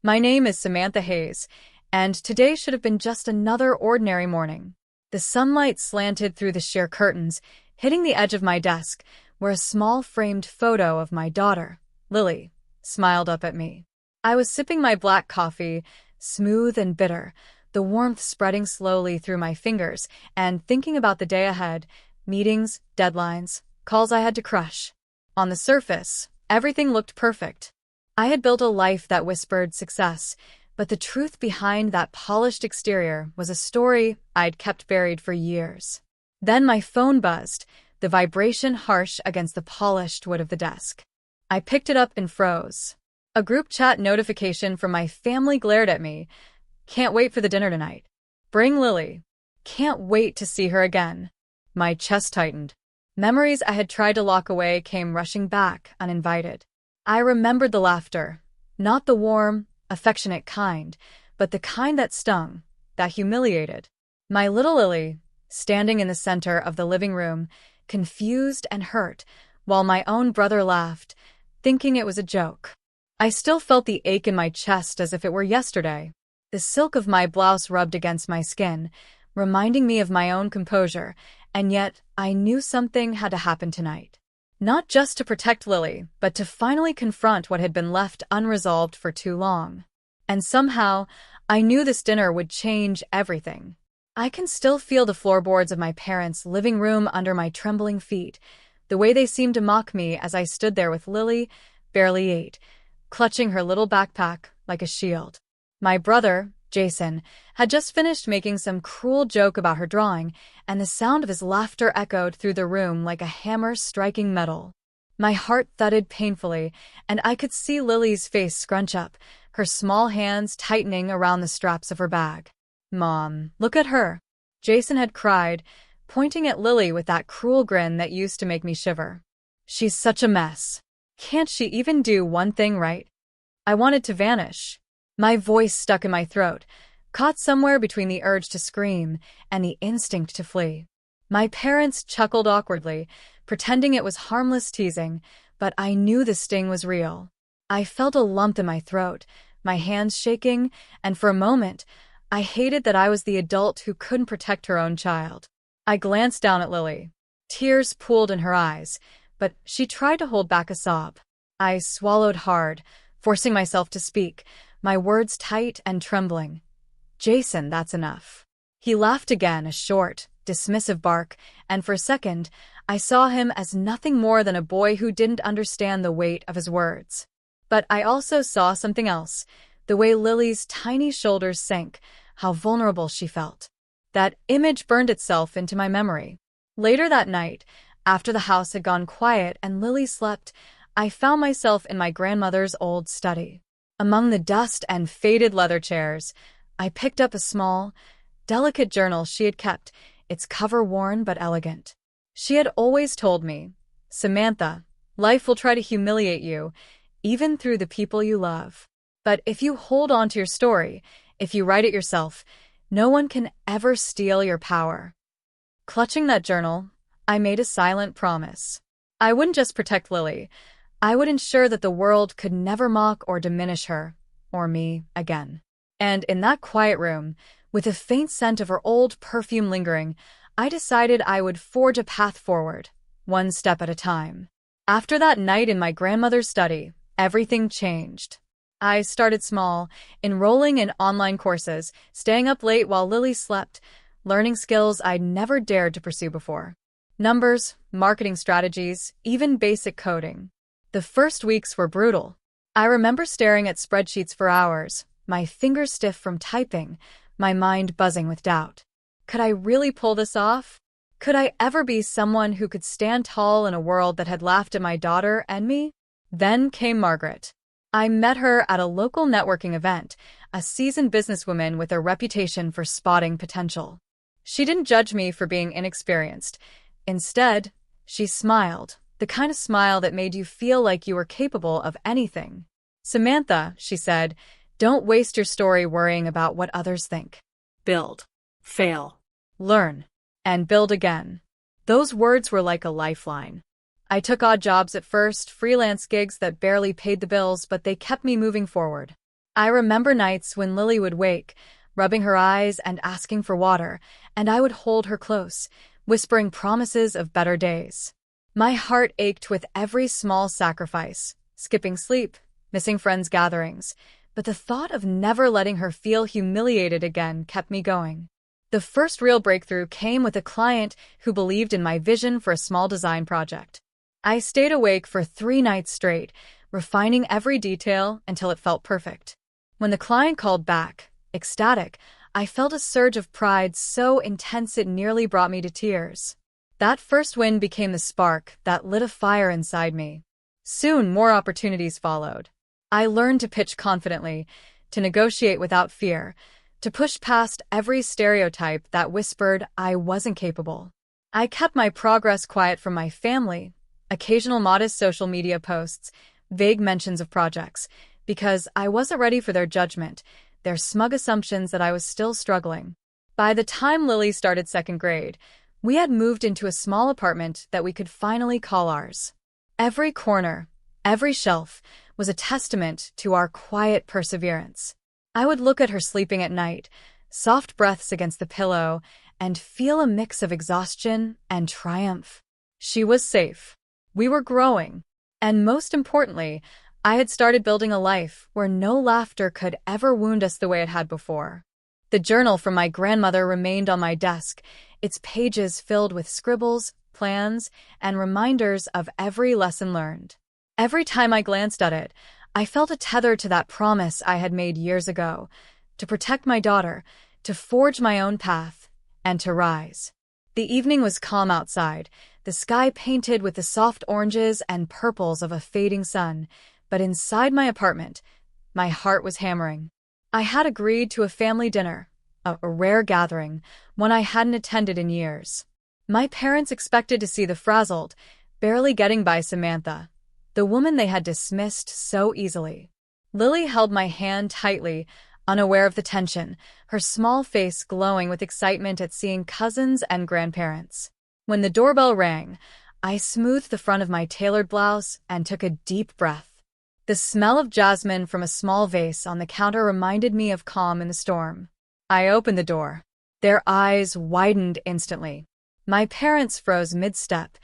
My name is Samantha Hayes, and today should have been just another ordinary morning. The sunlight slanted through the sheer curtains, hitting the edge of my desk, where a small framed photo of my daughter, Lily, smiled up at me. I was sipping my black coffee, smooth and bitter, the warmth spreading slowly through my fingers, and thinking about the day ahead, meetings, deadlines, calls I had to crush. On the surface, everything looked perfect. I had built a life that whispered success, but the truth behind that polished exterior was a story I'd kept buried for years. Then my phone buzzed, the vibration harsh against the polished wood of the desk. I picked it up and froze. A group chat notification from my family glared at me. Can't wait for the dinner tonight. Bring Lily. Can't wait to see her again. My chest tightened. Memories I had tried to lock away came rushing back, uninvited. I remembered the laughter, not the warm, affectionate kind, but the kind that stung, that humiliated. My little Lily, standing in the center of the living room, confused and hurt, while my own brother laughed, thinking it was a joke. I still felt the ache in my chest as if it were yesterday. The silk of my blouse rubbed against my skin, reminding me of my own composure, and yet I knew something had to happen tonight. Not just to protect Lily, but to finally confront what had been left unresolved for too long. And somehow, I knew this dinner would change everything. I can still feel the floorboards of my parents' living room under my trembling feet, the way they seemed to mock me as I stood there with Lily, barely 8, clutching her little backpack like a shield. My brother, Jason, had just finished making some cruel joke about her drawing, and the sound of his laughter echoed through the room like a hammer striking metal. My heart thudded painfully, and I could see Lily's face scrunch up, her small hands tightening around the straps of her bag. "Mom, look at her," Jason had cried, pointing at Lily with that cruel grin that used to make me shiver. "She's such a mess. Can't she even do one thing right?" I wanted to vanish. My voice stuck in my throat, caught somewhere between the urge to scream and the instinct to flee. My parents chuckled awkwardly, pretending it was harmless teasing, but I knew the sting was real. I felt a lump in my throat, my hands shaking, and for a moment, I hated that I was the adult who couldn't protect her own child. I glanced down at Lily. Tears pooled in her eyes, but she tried to hold back a sob. I swallowed hard, forcing myself to speak, my words tight and trembling. "Jason, that's enough." He laughed again, a short, dismissive bark, and for a second, I saw him as nothing more than a boy who didn't understand the weight of his words. But I also saw something else, the way Lily's tiny shoulders sank, how vulnerable she felt. That image burned itself into my memory. Later that night, after the house had gone quiet and Lily slept, I found myself in my grandmother's old study. Among the dust and faded leather chairs, I picked up a small, delicate journal she had kept, its cover worn but elegant. She had always told me, "Samantha, life will try to humiliate you, even through the people you love. But if you hold on to your story, if you write it yourself, no one can ever steal your power." Clutching that journal, I made a silent promise. I wouldn't just protect Lily. I would ensure that the world could never mock or diminish her, or me, again. And in that quiet room, with a faint scent of her old perfume lingering, I decided I would forge a path forward, one step at a time. After that night in my grandmother's study, everything changed. I started small, enrolling in online courses, staying up late while Lily slept, learning skills I'd never dared to pursue before. Numbers, marketing strategies, even basic coding. The first weeks were brutal. I remember staring at spreadsheets for hours, my fingers stiff from typing, my mind buzzing with doubt. Could I really pull this off? Could I ever be someone who could stand tall in a world that had laughed at my daughter and me? Then came Margaret. I met her at a local networking event, a seasoned businesswoman with a reputation for spotting potential. She didn't judge me for being inexperienced. Instead, she smiled, the kind of smile that made you feel like you were capable of anything. "Samantha," she said, "don't waste your story worrying about what others think. Build, fail, learn, and build again." Those words were like a lifeline. I took odd jobs at first, freelance gigs that barely paid the bills, but they kept me moving forward. I remember nights when Lily would wake, rubbing her eyes and asking for water, and I would hold her close, whispering promises of better days. My heart ached with every small sacrifice, skipping sleep, missing friends' gatherings, but the thought of never letting her feel humiliated again kept me going. The first real breakthrough came with a client who believed in my vision for a small design project. I stayed awake for 3 nights straight, refining every detail until it felt perfect. When the client called back, ecstatic, I felt a surge of pride so intense it nearly brought me to tears. That first win became the spark that lit a fire inside me. Soon, more opportunities followed. I learned to pitch confidently, to negotiate without fear, to push past every stereotype that whispered I wasn't capable. I kept my progress quiet from my family, occasional modest social media posts, vague mentions of projects, because I wasn't ready for their judgment, their smug assumptions that I was still struggling. By the time Lily started 2nd grade, we had moved into a small apartment that we could finally call ours. Every corner, every shelf, was a testament to our quiet perseverance. I would look at her sleeping at night, soft breaths against the pillow, and feel a mix of exhaustion and triumph. She was safe. We were growing. And most importantly, I had started building a life where no laughter could ever wound us the way it had before. The journal from my grandmother remained on my desk, its pages filled with scribbles, plans, and reminders of every lesson learned. Every time I glanced at it, I felt a tether to that promise I had made years ago, to protect my daughter, to forge my own path, and to rise. The evening was calm outside, the sky painted with the soft oranges and purples of a fading sun, but inside my apartment, my heart was hammering. I had agreed to a family dinner, a rare gathering, one I hadn't attended in years. My parents expected to see the frazzled, barely getting by Samantha, the woman they had dismissed so easily. Lily held my hand tightly, unaware of the tension, her small face glowing with excitement at seeing cousins and grandparents. When the doorbell rang, I smoothed the front of my tailored blouse and took a deep breath. The smell of jasmine from a small vase on the counter reminded me of calm in the storm. I opened the door. Their eyes widened instantly. My parents froze mid-step,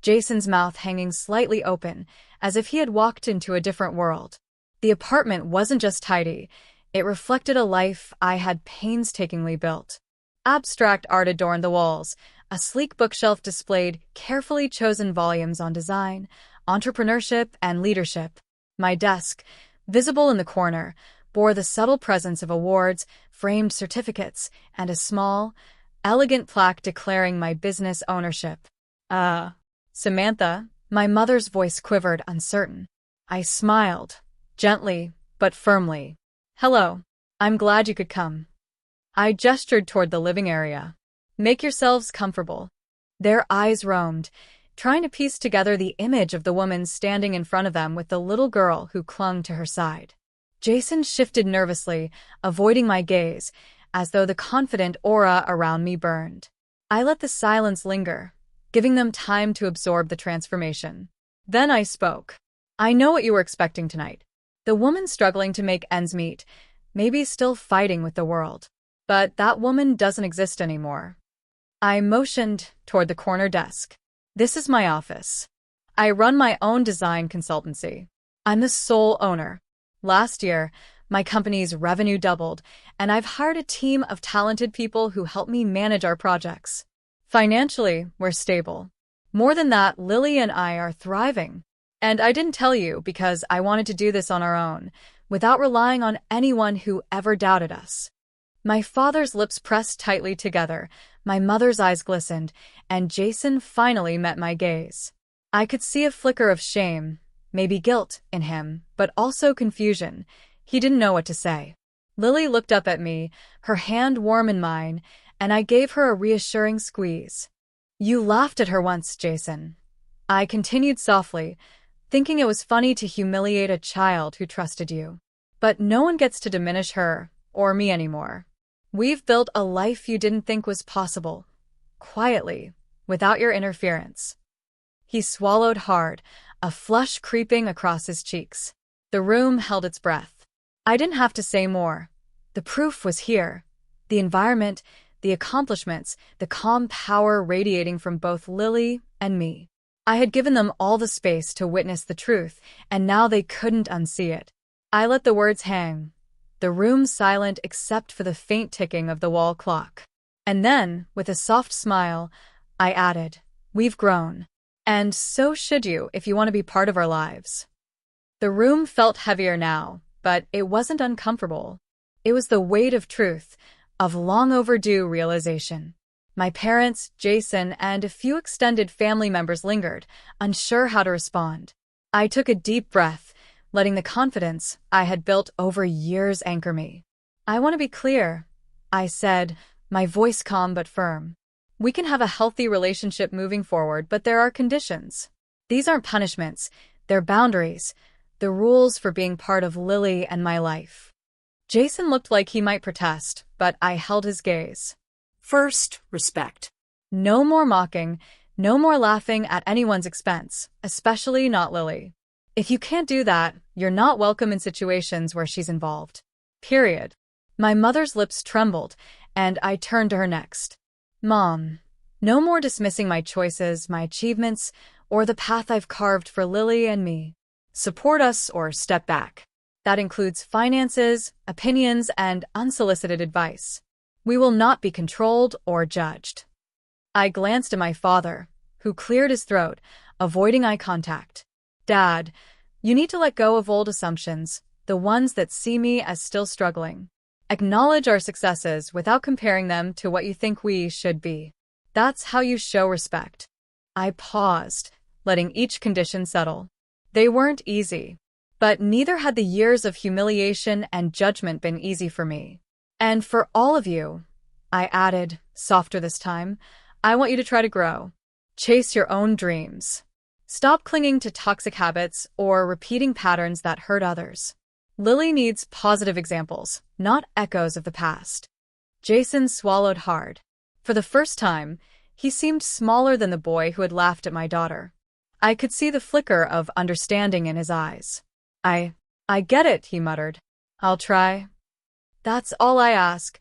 Jason's mouth hanging slightly open, as if he had walked into a different world. The apartment wasn't just tidy, it reflected a life I had painstakingly built. Abstract art adorned the walls. A sleek bookshelf displayed carefully chosen volumes on design, entrepreneurship, and leadership. My desk, visible in the corner, bore the subtle presence of awards, framed certificates, and a small, elegant plaque declaring my business ownership. Samantha, my mother's voice quivered, uncertain. I smiled, gently but firmly. Hello, I'm glad you could come. I gestured toward the living area. Make yourselves comfortable. Their eyes roamed, trying to piece together the image of the woman standing in front of them with the little girl who clung to her side. Jason shifted nervously, avoiding my gaze, as though the confident aura around me burned. I let the silence linger, giving them time to absorb the transformation. Then I spoke. I know what you were expecting tonight. The woman struggling to make ends meet, maybe still fighting with the world. But that woman doesn't exist anymore. I motioned toward the corner desk. This is my office. I run my own design consultancy. I'm the sole owner. Last year, my company's revenue doubled, and I've hired a team of talented people who help me manage our projects. Financially, we're stable. More than that, Lily and I are thriving. And I didn't tell you because I wanted to do this on our own, without relying on anyone who ever doubted us. My father's lips pressed tightly together, my mother's eyes glistened, and Jason finally met my gaze. I could see a flicker of shame, maybe guilt, in him, but also confusion. He didn't know what to say. Lily looked up at me, her hand warm in mine, and I gave her a reassuring squeeze. You laughed at her once, Jason. I continued softly, thinking it was funny to humiliate a child who trusted you. But no one gets to diminish her, or me anymore. We've built a life you didn't think was possible, quietly, without your interference. He swallowed hard, a flush creeping across his cheeks. The room held its breath. I didn't have to say more. The proof was here. The environment, the accomplishments, the calm power radiating from both Lily and me. I had given them all the space to witness the truth, and now they couldn't unsee it. I let the words hang, the room silent except for the faint ticking of the wall clock. And then, with a soft smile, I added, "We've grown. And so should you if you want to be part of our lives." The room felt heavier now, but it wasn't uncomfortable. It was the weight of truth, of long overdue realization. My parents, Jason, and a few extended family members lingered, unsure how to respond. I took a deep breath, letting the confidence I had built over years anchor me. "I want to be clear," I said, my voice calm but firm. "We can have a healthy relationship moving forward, but there are conditions. These aren't punishments, they're boundaries, the rules for being part of Lily and my life." Jason looked like he might protest, but I held his gaze. First, respect. No more mocking, no more laughing at anyone's expense, especially not Lily. If you can't do that, you're not welcome in situations where she's involved. Period. My mother's lips trembled, and I turned to her next. "Mom, no more dismissing my choices, my achievements, or the path I've carved for Lily and me. Support us or step back. That includes finances, opinions, and unsolicited advice. We will not be controlled or judged." I glanced at my father, who cleared his throat, avoiding eye contact. "Dad, you need to let go of old assumptions, the ones that see me as still struggling. Acknowledge our successes without comparing them to what you think we should be. That's how you show respect." I paused, letting each condition settle. They weren't easy, but neither had the years of humiliation and judgment been easy for me. "And for all of you," I added, softer this time, "I want you to try to grow. Chase your own dreams. Stop clinging to toxic habits or repeating patterns that hurt others. Lily needs positive examples, not echoes of the past." Jason swallowed hard. For the first time, he seemed smaller than the boy who had laughed at my daughter. I could see the flicker of understanding in his eyes. I get it," he muttered. "I'll try." "That's all I ask,"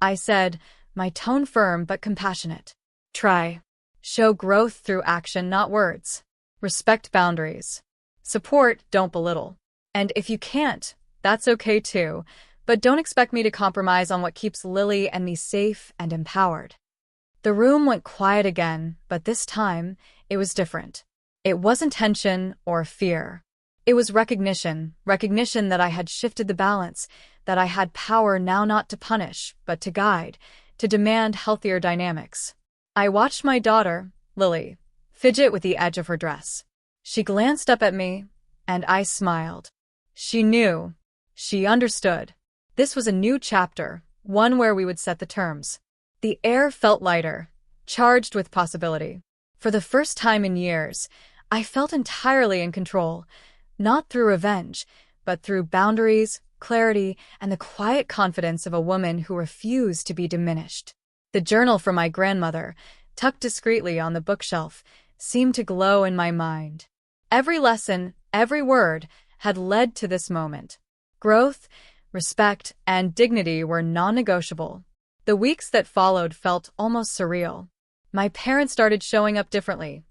I said, my tone firm but compassionate. "Try. Show growth through action, not words. Respect boundaries. Support, don't belittle. And if you can't, that's okay too, but don't expect me to compromise on what keeps Lily and me safe and empowered." The room went quiet again, but this time, it was different. It wasn't tension or fear. It was recognition that I had shifted the balance, that I had power now not to punish, but to guide, to demand healthier dynamics. I watched my daughter, Lily, fidget with the edge of her dress. She glanced up at me, and I smiled. She knew. She understood. This was a new chapter, one where we would set the terms. The air felt lighter, charged with possibility. For the first time in years, I felt entirely in control, not through revenge, but through boundaries, clarity, and the quiet confidence of a woman who refused to be diminished. The journal from my grandmother, tucked discreetly on the bookshelf, seemed to glow in my mind. Every lesson, every word, had led to this moment. Growth, respect, and dignity were non-negotiable. The weeks that followed felt almost surreal. My parents started showing up differently.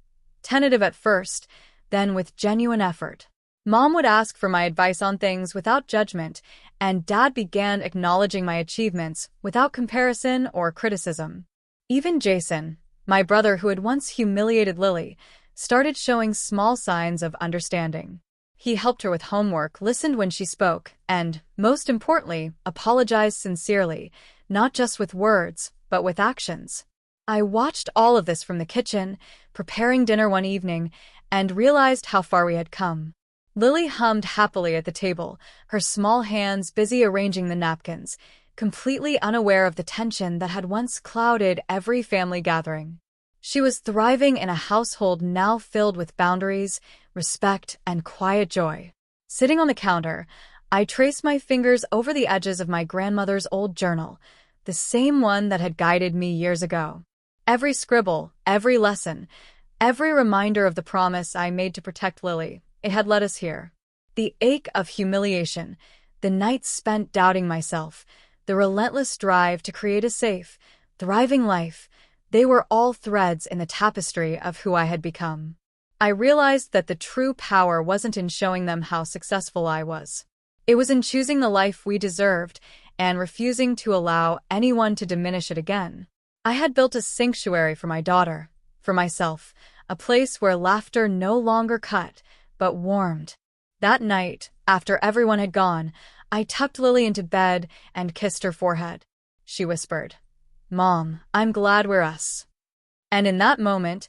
Tentative at first, then with genuine effort. Mom would ask for my advice on things without judgment, and Dad began acknowledging my achievements without comparison or criticism. Even Jason, my brother who had once humiliated Lily, started showing small signs of understanding. He helped her with homework, listened when she spoke, and, most importantly, apologized sincerely, not just with words, but with actions. I watched all of this from the kitchen, preparing dinner one evening, and realized how far we had come. Lily hummed happily at the table, her small hands busy arranging the napkins, completely unaware of the tension that had once clouded every family gathering. She was thriving in a household now filled with boundaries, respect, and quiet joy. Sitting on the counter, I traced my fingers over the edges of my grandmother's old journal, the same one that had guided me years ago. Every scribble, every lesson, every reminder of the promise I made to protect Lily, it had led us here. The ache of humiliation, the nights spent doubting myself, the relentless drive to create a safe, thriving life, they were all threads in the tapestry of who I had become. I realized that the true power wasn't in showing them how successful I was. It was in choosing the life we deserved and refusing to allow anyone to diminish it again. I had built a sanctuary for my daughter, for myself, a place where laughter no longer cut, but warmed. That night, after everyone had gone, I tucked Lily into bed and kissed her forehead. She whispered, "Mom, I'm glad we're us." And in that moment,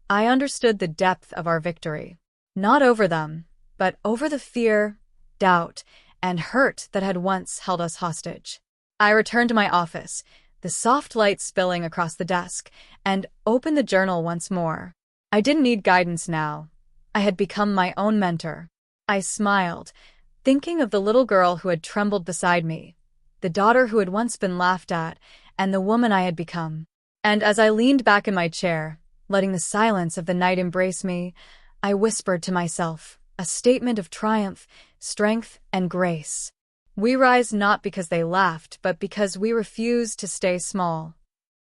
I understood the depth of our victory. Not over them, but over the fear, doubt, and hurt that had once held us hostage. I returned to my office, the soft light spilling across the desk, and opened the journal once more. I didn't need guidance now. I had become my own mentor. I smiled, thinking of the little girl who had trembled beside me, the daughter who had once been laughed at, and the woman I had become. And as I leaned back in my chair, letting the silence of the night embrace me, I whispered to myself, a statement of triumph, strength, and grace. We rise not because they laughed, but because we refuse to stay small.